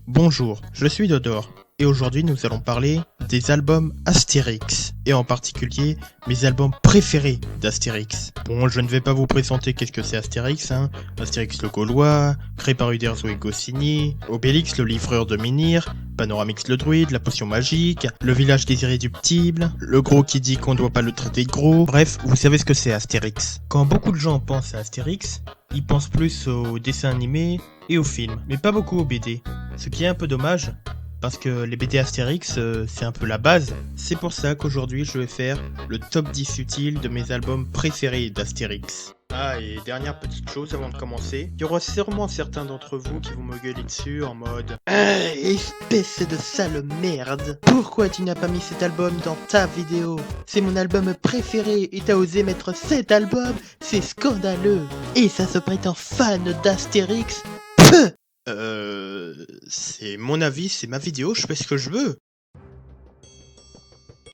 Bonjour, je suis Dodor, et aujourd'hui nous allons parler des albums Astérix, et en particulier mes albums préférés d'Astérix. Bon, je ne vais pas vous présenter qu'est-ce que c'est Astérix, Astérix le Gaulois, créé par Uderzo et Goscinny, Obélix le livreur de Menhir, Panoramix le druide, la potion magique, le village des irréductibles, le gros qui dit qu'on doit pas le traiter de gros, bref, vous savez ce que c'est Astérix. Quand beaucoup de gens pensent à Astérix, ils pensent plus aux dessins animés et aux films, mais pas beaucoup aux BD. Ce qui est un peu dommage, parce que les BD Astérix, c'est un peu la base. C'est pour ça qu'aujourd'hui je vais faire le top 10 utile de mes albums préférés d'Astérix. Ah, et dernière petite chose avant de commencer, il y aura sûrement certains d'entre vous qui vont me gueuler dessus en mode espèce de sale merde, pourquoi tu n'as pas mis cet album dans ta vidéo? C'est mon album préféré et t'as osé mettre cet album? C'est scandaleux. Et ça se prétend fan d'Astérix? C'est mon avis, c'est ma vidéo, je fais ce que je veux.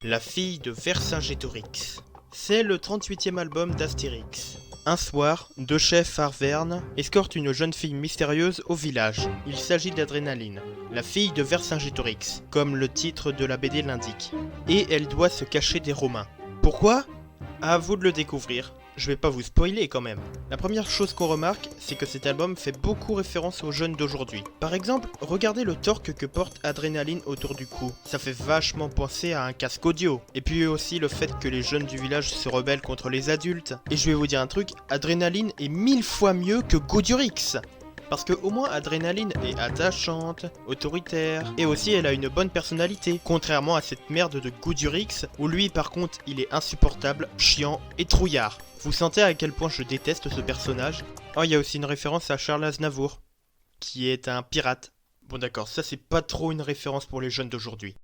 La fille de Vercingétorix. C'est le 38e album d'Astérix. Un soir, deux chefs Arvernes escortent une jeune fille mystérieuse au village. Il s'agit d'Adrénaline, la fille de Vercingétorix, comme le titre de la BD l'indique. Et elle doit se cacher des Romains. Pourquoi? À vous de le découvrir. Je vais pas vous spoiler quand même. La première chose qu'on remarque, c'est que cet album fait beaucoup référence aux jeunes d'aujourd'hui. Par exemple, regardez le torque que porte Adrénaline autour du cou. Ça fait vachement penser à un casque audio. Et puis aussi le fait que les jeunes du village se rebellent contre les adultes. Et je vais vous dire un truc, Adrénaline est 1000 fois mieux que Gaudurix. Parce que au moins Adrénaline est attachante, autoritaire, et aussi elle a une bonne personnalité, contrairement à cette merde de Gaudurix, où lui par contre il est insupportable, chiant et trouillard. Vous sentez à quel point je déteste ce personnage? Oh, il y a aussi une référence à Charles Aznavour, qui est un pirate. Bon d'accord, ça c'est pas trop une référence pour les jeunes d'aujourd'hui.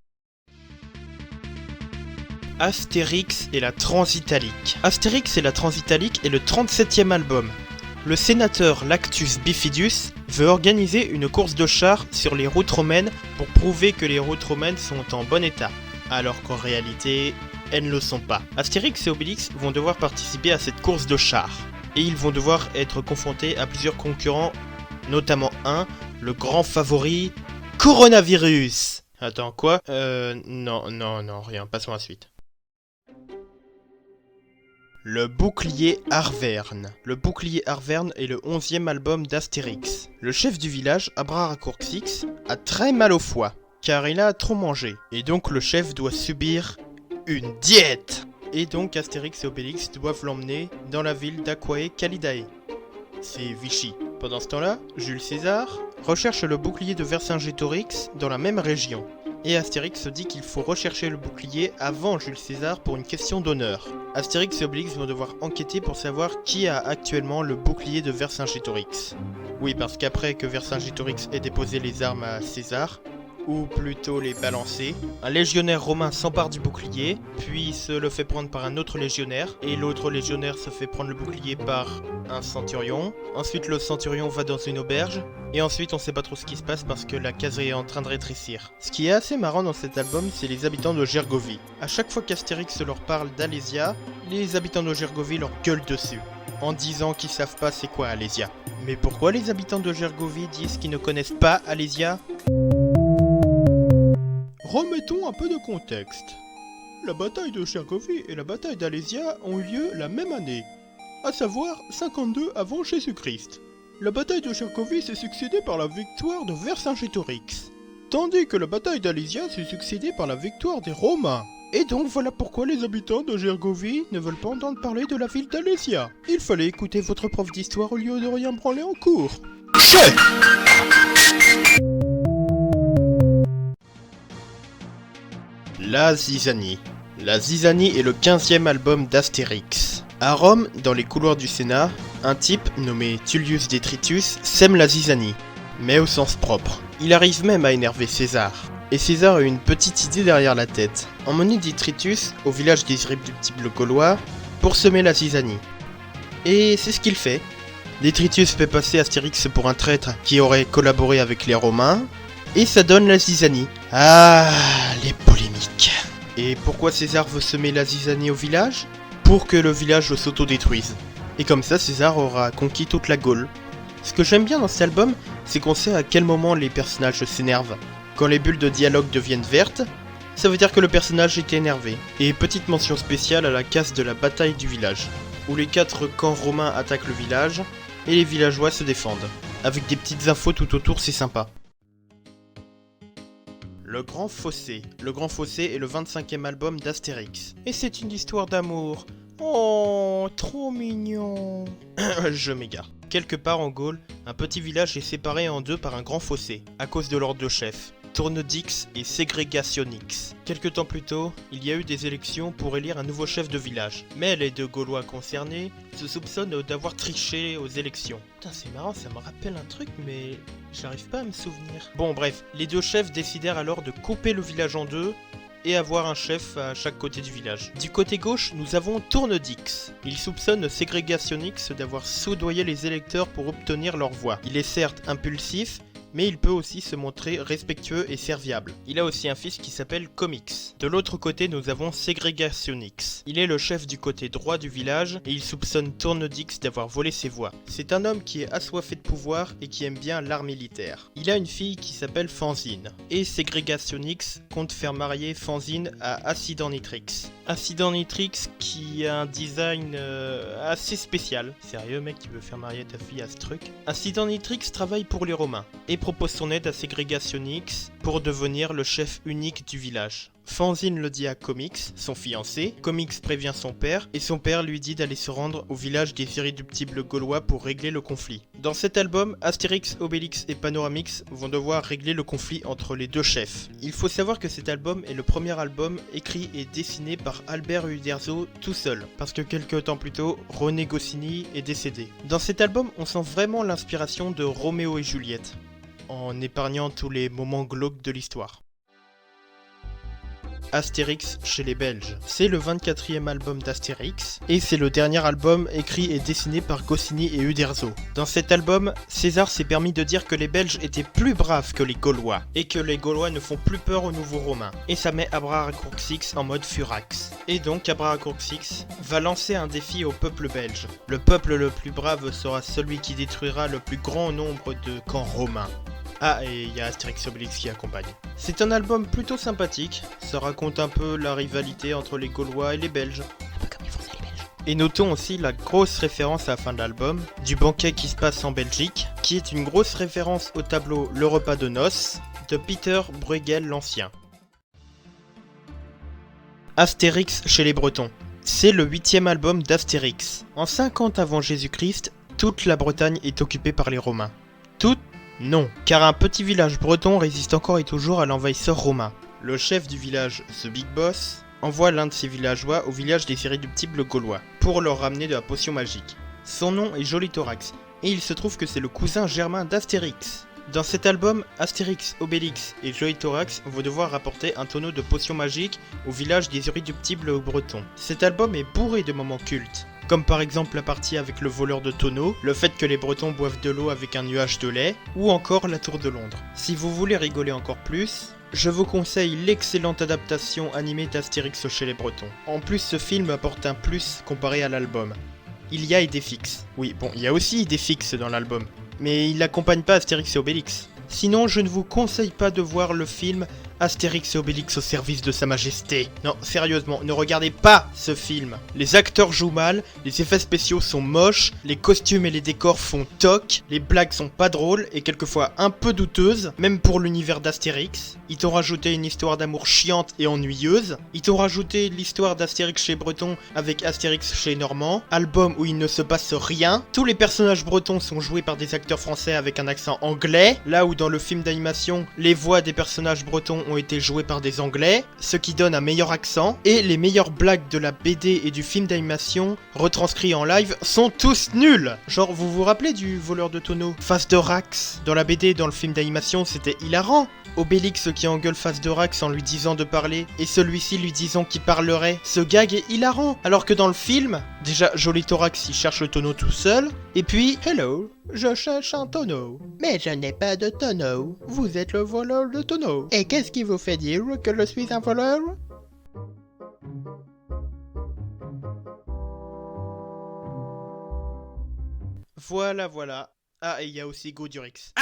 Astérix et la Transitalique. Astérix et la Transitalique est le 37e album. Le sénateur Lactus Bifidus veut organiser une course de chars sur les routes romaines pour prouver que les routes romaines sont en bon état, alors qu'en réalité, elles ne le sont pas. Astérix et Obélix vont devoir participer à cette course de chars, et ils vont devoir être confrontés à plusieurs concurrents, notamment le grand favori, Coronavirus. Attends, quoi? Non, rien, passons à la suite. Le Bouclier Arverne. Le Bouclier Arverne est le 11e album d'Astérix. Le chef du village, Abraracourcix, a très mal au foie, car il a trop mangé. Et donc le chef doit subir une diète. Et donc Astérix et Obélix doivent l'emmener dans la ville d'Aquae Calidae. C'est Vichy. Pendant ce temps-là, Jules César recherche le bouclier de Vercingétorix dans la même région. Et Astérix se dit qu'il faut rechercher le bouclier avant Jules César pour une question d'honneur. Astérix et Obélix vont devoir enquêter pour savoir qui a actuellement le bouclier de Vercingétorix. Oui, parce qu'après que Vercingétorix ait déposé les armes à César, ou plutôt les balancer, un légionnaire romain s'empare du bouclier, puis se le fait prendre par un autre légionnaire, et l'autre légionnaire se fait prendre le bouclier par un centurion. Ensuite le centurion va dans une auberge, et ensuite on sait pas trop ce qui se passe parce que la case est en train de rétrécir. Ce qui est assez marrant dans cet album, c'est les habitants de Gergovie. À chaque fois qu'Astérix leur parle d'Alésia, les habitants de Gergovie leur gueulent dessus, en disant qu'ils savent pas c'est quoi Alésia. Mais pourquoi les habitants de Gergovie disent qu'ils ne connaissent pas Alésia? Remettons un peu de contexte. La bataille de Gergovie et la bataille d'Alésia ont eu lieu la même année, à savoir 52 avant Jésus-Christ. La bataille de Gergovie s'est succédée par la victoire de Vercingétorix, tandis que la bataille d'Alésia s'est succédée par la victoire des Romains. Et donc voilà pourquoi les habitants de Gergovie ne veulent pas entendre parler de la ville d'Alésia. Il fallait écouter votre prof d'histoire au lieu de rien branler en cours. La Zizanie. La Zizanie est le 15e album d'Astérix. À Rome, dans les couloirs du Sénat, un type nommé Tullius Detritus sème la zizanie, mais au sens propre. Il arrive même à énerver César. Et César a une petite idée derrière la tête. Emmener Detritus au village des irréductibles gaulois pour semer la zizanie. Et c'est ce qu'il fait. Detritus fait passer Astérix pour un traître qui aurait collaboré avec les Romains, et ça donne la zizanie. Ah, les polémiques. Et pourquoi César veut semer la zizanie au village? Pour que le village s'autodétruise. Et comme ça, César aura conquis toute la Gaule. Ce que j'aime bien dans cet album, c'est qu'on sait à quel moment les personnages s'énervent. Quand les bulles de dialogue deviennent vertes, ça veut dire que le personnage était énervé. Et petite mention spéciale à la case de la bataille du village, où les 4 camps romains attaquent le village, et les villageois se défendent. Avec des petites infos tout autour, c'est sympa. Le Grand Fossé. Le Grand Fossé est le 25e album d'Astérix. Et c'est une histoire d'amour. Oh, trop mignon. Je m'égare. Quelque part en Gaule, un petit village est séparé en deux par un grand fossé, à cause de leurs 2 chefs, Tournedix et Ségrégationix. Quelque temps plus tôt, il y a eu des élections pour élire un nouveau chef de village, mais les 2 Gaulois concernés se soupçonnent d'avoir triché aux élections. Putain, c'est marrant, ça me rappelle un truc, mais j'arrive pas à me souvenir. Bon bref, les 2 chefs décidèrent alors de couper le village en 2 et avoir un chef à chaque côté du village. Du côté gauche, nous avons Tournedix. Il soupçonne Ségrégationix d'avoir soudoyé les électeurs pour obtenir leur voix. Il est certes impulsif, mais il peut aussi se montrer respectueux et serviable. Il a aussi un fils qui s'appelle Comix. De l'autre côté, nous avons Ségrégationix. Il est le chef du côté droit du village et il soupçonne Tournedix d'avoir volé ses voix. C'est un homme qui est assoiffé de pouvoir et qui aime bien l'art militaire. Il a une fille qui s'appelle Fanzine. Et Ségrégationix compte faire marier Fanzine à Acidannitrix. Acidannitrix qui a un design assez spécial. Sérieux mec, tu veux faire marier ta fille à ce truc? Acidannitrix travaille pour les Romains et propose son aide à Ségrégationix pour devenir le chef unique du village. Fanzine le dit à Comix, son fiancé. Comix prévient son père et son père lui dit d'aller se rendre au village des irréductibles gaulois pour régler le conflit. Dans cet album, Astérix, Obélix et Panoramix vont devoir régler le conflit entre les 2 chefs. Il faut savoir que cet album est le premier album écrit et dessiné par Albert Uderzo tout seul, parce que quelques temps plus tôt, René Goscinny est décédé. Dans cet album, on sent vraiment l'inspiration de Roméo et Juliette, en épargnant tous les moments glauques de l'histoire. Astérix chez les Belges. C'est le 24e album d'Astérix, et c'est le dernier album écrit et dessiné par Goscinny et Uderzo. Dans cet album, César s'est permis de dire que les Belges étaient plus braves que les Gaulois, et que les Gaulois ne font plus peur aux nouveaux Romains. Et ça met Abraracourcix en mode furax. Et donc Abraracourcix va lancer un défi au peuple belge. Le peuple le plus brave sera celui qui détruira le plus grand nombre de camps romains. Ah, et il y a Astérix et Obélix qui accompagne. C'est un album plutôt sympathique, ça raconte un peu la rivalité entre les Gaulois et les Belges. Un peu comme les Français et les Belges. Et notons aussi la grosse référence à la fin de l'album, du banquet qui se passe en Belgique, qui est une grosse référence au tableau Le repas de noces, de Peter Bruegel l'Ancien. Astérix chez les Bretons. C'est le 8e album d'Astérix. En 50 avant Jésus-Christ, toute la Bretagne est occupée par les Romains. Toute? Non, car un petit village breton résiste encore et toujours à l'envahisseur romain. Le chef du village, The Big Boss, envoie l'un de ses villageois au village des irréductibles gaulois, pour leur ramener de la potion magique. Son nom est Jolithorax, et il se trouve que c'est le cousin germain d'Astérix. Dans cet album, Astérix, Obélix et Jolithorax vont devoir rapporter un tonneau de potions magiques au village des irréductibles bretons. Cet album est bourré de moments cultes, comme par exemple la partie avec le voleur de tonneaux, le fait que les Bretons boivent de l'eau avec un nuage de lait, ou encore la Tour de Londres. Si vous voulez rigoler encore plus, je vous conseille l'excellente adaptation animée d'Astérix chez les Bretons. En plus, ce film apporte un plus comparé à l'album. Il y a Idéfix. Oui, bon, il y a aussi Idéfix dans l'album, mais il n'accompagne pas Astérix et Obélix. Sinon, je ne vous conseille pas de voir le film Astérix et Obélix au service de sa majesté. Non, sérieusement, ne regardez pas ce film. Les acteurs jouent mal, les effets spéciaux sont moches, les costumes et les décors font toc, les blagues sont pas drôles et quelquefois un peu douteuses, même pour l'univers d'Astérix. Ils t'ont rajouté une histoire d'amour chiante et ennuyeuse. Ils t'ont rajouté l'histoire d'Astérix chez Breton avec Astérix chez Normand, album où il ne se passe rien. Tous les personnages bretons sont joués par des acteurs français avec un accent anglais, là où dans le film d'animation, les voix des personnages bretons ont été jouées par des anglais, ce qui donne un meilleur accent, et les meilleures blagues de la BD et du film d'animation retranscrits en live sont tous nuls. Genre, vous vous rappelez du voleur de tonneaux, Face de Rax? Dans la BD et dans le film d'animation, c'était hilarant. Obélix qui engueule Face de Rax en lui disant de parler, et celui-ci lui disant qu'il parlerait. Ce gag est hilarant, alors que dans le film, déjà Jolithorax il cherche le tonneau tout seul, et puis hello, je cherche un tonneau. Mais je n'ai pas de tonneau. Vous êtes le voleur de tonneau. Et qu'est-ce qui vous fait dire que je suis un voleur? Voilà. Ah, et il y a aussi Godurix.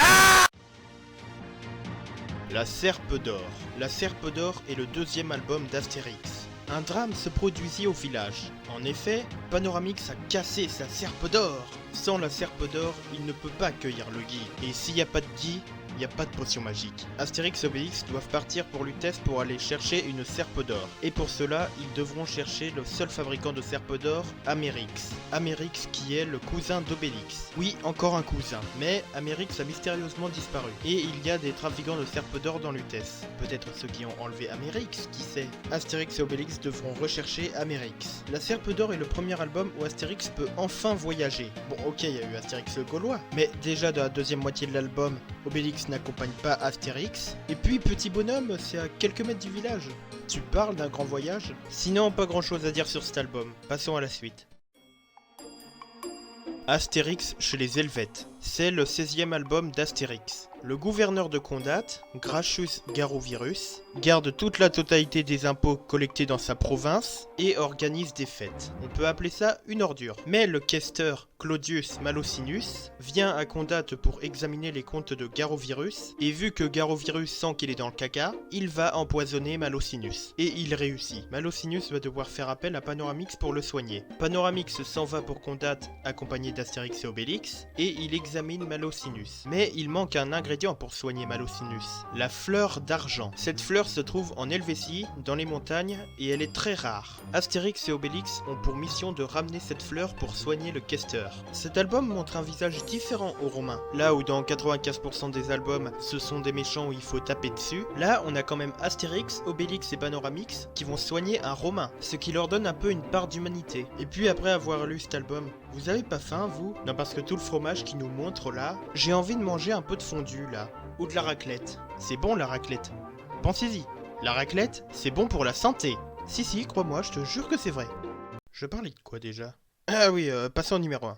La Serpe d'Or. La Serpe d'Or est le deuxième album d'Astérix. Un drame se produisit au village. En effet, Panoramix a cassé sa Serpe d'Or. Sans la Serpe d'Or, il ne peut pas cueillir le gui. Et s'il n'y a pas de gui, il n'y a pas de potion magique. Astérix et Obélix doivent partir pour Lutèce pour aller chercher une Serpe d'Or. Et pour cela, ils devront chercher le seul fabricant de Serpe d'Or, Amérix. Amérix qui est le cousin d'Obélix. Oui, encore un cousin. Mais Amérix a mystérieusement disparu. Et il y a des trafiquants de Serpe d'Or dans Lutèce. Peut-être ceux qui ont enlevé Amérix, qui sait. Astérix et Obélix devront rechercher Amérix. La Serpe d'Or est le premier album où Astérix peut enfin voyager. Bon, ok, il y a eu Astérix le Gaulois. Mais déjà dans la deuxième moitié de l'album, Obélix n'accompagne pas Astérix. Et puis Petit Bonhomme, c'est à quelques mètres du village. Tu parles d'un grand voyage? Sinon, pas grand chose à dire sur cet album. Passons à la suite. Astérix chez les Helvètes. C'est le 16e album d'Astérix. Le gouverneur de Condat, Gracchus Garovirus, garde toute la totalité des impôts collectés dans sa province et organise des fêtes. On peut appeler ça une ordure. Mais le questeur Claudius Malocinus vient à Condat pour examiner les comptes de Garovirus, et vu que Garovirus sent qu'il est dans le caca, il va empoisonner Malocinus. Et il réussit. Malocinus va devoir faire appel à Panoramix pour le soigner. Panoramix s'en va pour Condat accompagné d'Astérix et Obélix, et il examine Malocinus. Mais il manque un ingrédient pour soigner Malocinus, la fleur d'argent. Cette fleur se trouve en Helvétie, dans les montagnes, et elle est très rare. Astérix et Obélix ont pour mission de ramener cette fleur pour soigner le questeur. Cet album montre un visage différent aux Romains. Là où dans 95% des albums, ce sont des méchants où il faut taper dessus, là on a quand même Astérix, Obélix et Panoramix qui vont soigner un Romain, ce qui leur donne un peu une part d'humanité. Et puis après avoir lu cet album, vous avez pas faim vous? Non, parce que tout le fromage qui nous montre là, j'ai envie de manger un peu de fondue là, ou de la raclette. C'est bon la raclette. Pensez-y, la raclette, c'est bon pour la santé. Si, crois-moi, je te jure que c'est vrai. Je parlais de quoi déjà? Ah oui, passons au numéro 1.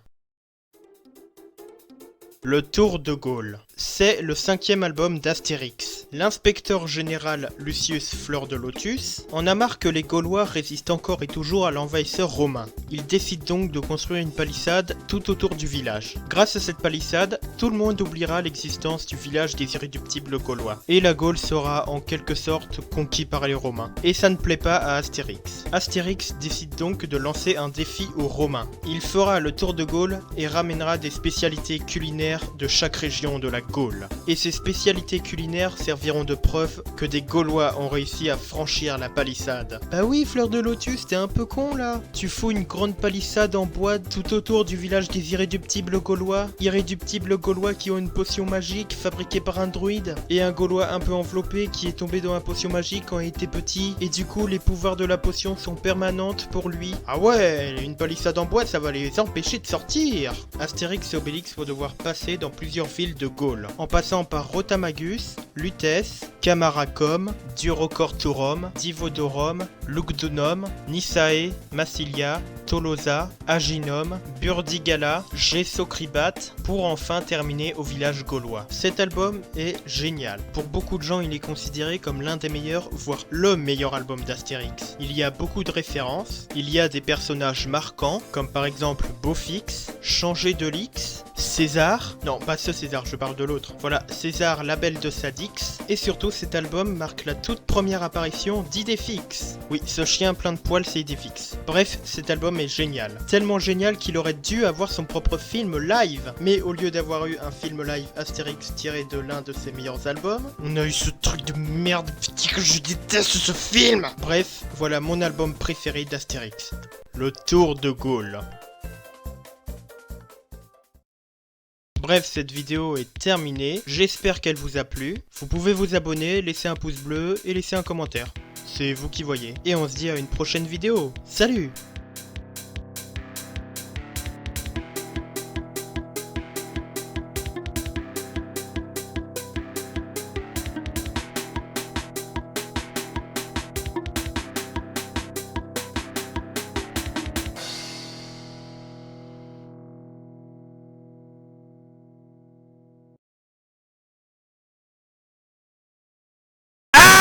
Le Tour de Gaulle. C'est le 5e album d'Astérix. L'inspecteur général Lucius Fleur de Lotus en a marre que les Gaulois résistent encore et toujours à l'envahisseur romain. Il décide donc de construire une palissade tout autour du village. Grâce à cette palissade, tout le monde oubliera l'existence du village des irréductibles Gaulois. Et la Gaule sera en quelque sorte conquis par les Romains. Et ça ne plaît pas à Astérix. Astérix décide donc de lancer un défi aux Romains. Il fera le tour de Gaulle et ramènera des spécialités culinaires de chaque région de la Gaule. Et ces spécialités culinaires serviront de preuve que des Gaulois ont réussi à franchir la palissade. Bah oui, Fleur de Lotus, t'es un peu con là. Tu fous une grande palissade en bois tout autour du village des irréductibles Gaulois. Irréductibles Gaulois qui ont une potion magique fabriquée par un druide. Et un Gaulois un peu enveloppé qui est tombé dans la potion magique quand il était petit. Et du coup, les pouvoirs de la potion sont permanentes pour lui. Ah ouais, une palissade en bois, ça va les empêcher de sortir. Astérix et Obélix vont devoir passer dans plusieurs villes de Gaule, en passant par Rotamagus, Lutèce, Camaracum, Durocortorum, Divodorum, Lugdunum, Nisae, Massilia, Tolosa, Aginum, Burdigala, Gessocribat, pour enfin terminer au village gaulois. Cet album est génial. Pour beaucoup de gens, il est considéré comme l'un des meilleurs, voire le meilleur album d'Astérix. Il y a beaucoup de références, il y a des personnages marquants, comme par exemple Beaufix, Changé de Lix, César, non pas ce César, je parle de l'autre, voilà, César Label de Sadix, et surtout cet album marque la toute première apparition d'Idéfix. Oui, ce chien plein de poils c'est Idéfix. Bref, cet album est génial. Tellement génial qu'il aurait dû avoir son propre film live. Mais au lieu d'avoir eu un film live Astérix tiré de l'un de ses meilleurs albums, on a eu ce truc de merde, que je déteste ce film. Bref, voilà mon album préféré d'Astérix. Le Tour de Gaulle. Bref, cette vidéo est terminée, j'espère qu'elle vous a plu. Vous pouvez vous abonner, laisser un pouce bleu et laisser un commentaire. C'est vous qui voyez. Et on se dit à une prochaine vidéo. Salut!